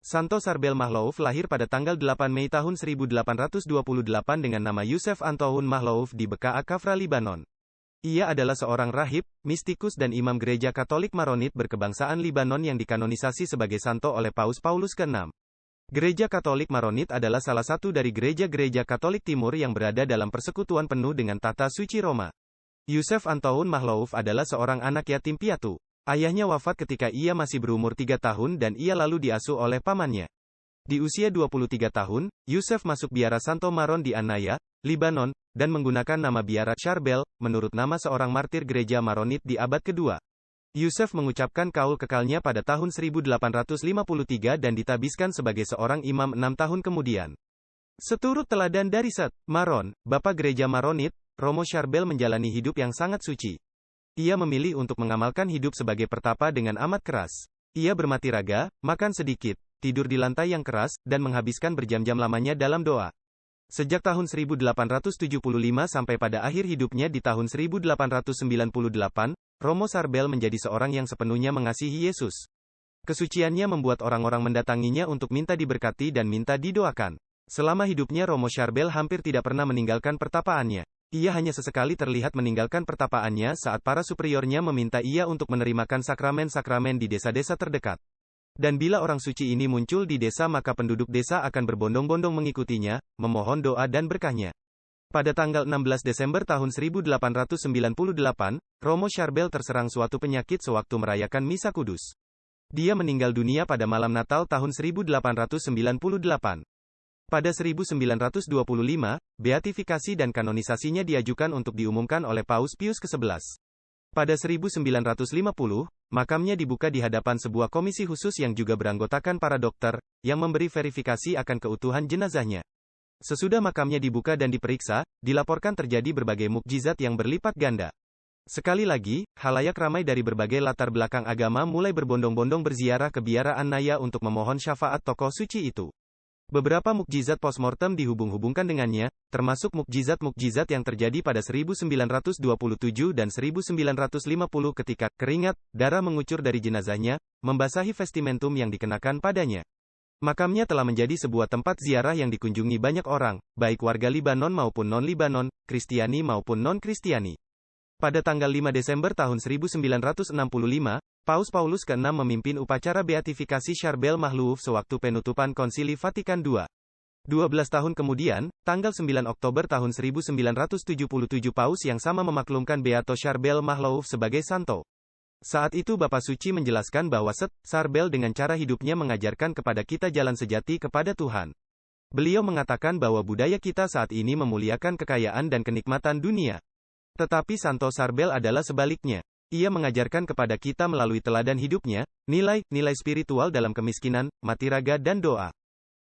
Santo Charbel Makhlouf lahir pada tanggal 8 Mei tahun 1828 dengan nama Yusef Antoun Makhlouf di Bekaa Kafra, Libanon. Ia adalah seorang rahib, mistikus dan imam gereja Katolik Maronit berkebangsaan Libanon yang dikanonisasi sebagai santo oleh Paus Paulus ke-6. Gereja Katolik Maronit adalah salah satu dari gereja-gereja Katolik Timur yang berada dalam persekutuan penuh dengan Tahta Suci Roma. Yusef Antoun Makhlouf adalah seorang anak yatim piatu. Ayahnya wafat ketika ia masih berumur 3 tahun dan ia lalu diasuh oleh pamannya. Di usia 23 tahun, Yusef masuk biara Santo Maron di Anaya, Libanon, dan menggunakan nama biara Charbel, menurut nama seorang martir gereja Maronit di abad kedua. Yusef mengucapkan kaul kekalnya pada tahun 1853 dan ditabiskan sebagai seorang imam 6 tahun kemudian. Seturut teladan dari Set Maron, bapa gereja Maronit, Romo Charbel menjalani hidup yang sangat suci. Ia memilih untuk mengamalkan hidup sebagai pertapa dengan amat keras. Ia bermati raga, makan sedikit, tidur di lantai yang keras, dan menghabiskan berjam-jam lamanya dalam doa. Sejak tahun 1875 sampai pada akhir hidupnya di tahun 1898, Romo Charbel menjadi seorang yang sepenuhnya mengasihi Yesus. Kesuciannya membuat orang-orang mendatanginya untuk minta diberkati dan minta didoakan. Selama hidupnya Romo Charbel hampir tidak pernah meninggalkan pertapaannya. Ia hanya sesekali terlihat meninggalkan pertapaannya saat para superiornya meminta ia untuk menerimakan sakramen-sakramen di desa-desa terdekat. Dan bila orang suci ini muncul di desa maka penduduk desa akan berbondong-bondong mengikutinya, memohon doa dan berkahnya. Pada tanggal 16 Desember tahun 1898, Romo Charbel terserang suatu penyakit sewaktu merayakan Misa Kudus. Dia meninggal dunia pada malam Natal tahun 1898. Pada 1925, beatifikasi dan kanonisasinya diajukan untuk diumumkan oleh Paus Pius ke-11. Pada 1950, makamnya dibuka di hadapan sebuah komisi khusus yang juga beranggotakan para dokter, yang memberi verifikasi akan keutuhan jenazahnya. Sesudah makamnya dibuka dan diperiksa, dilaporkan terjadi berbagai mukjizat yang berlipat ganda. Sekali lagi, khalayak ramai dari berbagai latar belakang agama mulai berbondong-bondong berziarah ke biara An-Naya untuk memohon syafaat tokoh suci itu. Beberapa mukjizat postmortem dihubung-hubungkan dengannya, termasuk mukjizat-mukjizat yang terjadi pada 1927 dan 1950 ketika keringat, darah mengucur dari jenazahnya, membasahi vestimentum yang dikenakan padanya. Makamnya telah menjadi sebuah tempat ziarah yang dikunjungi banyak orang, baik warga Libanon maupun non-Libanon, Kristiani maupun non-Kristiani. Pada tanggal 5 Desember tahun 1965, Paus Paulus ke-6 memimpin upacara beatifikasi Charbel Makhlouf sewaktu penutupan Konsili Vatikan II. 12 tahun kemudian, tanggal 9 Oktober tahun 1977 Paus yang sama memaklumkan Beato Charbel Makhlouf sebagai santo. Saat itu Bapa Suci menjelaskan bahwa Charbel dengan cara hidupnya mengajarkan kepada kita jalan sejati kepada Tuhan. Beliau mengatakan bahwa budaya kita saat ini memuliakan kekayaan dan kenikmatan dunia. Tetapi Santo Charbel adalah sebaliknya. Ia mengajarkan kepada kita melalui teladan hidupnya, nilai-nilai spiritual dalam kemiskinan, mati raga dan doa.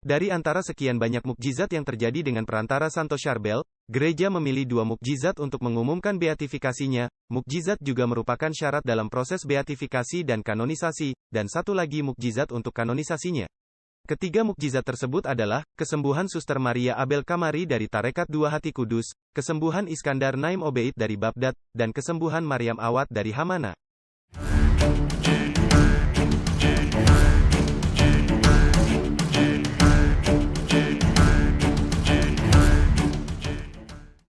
Dari antara sekian banyak mukjizat yang terjadi dengan perantara Santo Charbel, gereja memilih 2 mukjizat untuk mengumumkan beatifikasinya. Mukjizat juga merupakan syarat dalam proses beatifikasi dan kanonisasi, dan satu lagi mukjizat untuk kanonisasinya. Ketiga mukjizat tersebut adalah, kesembuhan Suster Maria Abel Kamari dari Tarekat Dua Hati Kudus, kesembuhan Iskandar Naim Obeid dari Baghdad, dan kesembuhan Maryam Awad dari Hamana.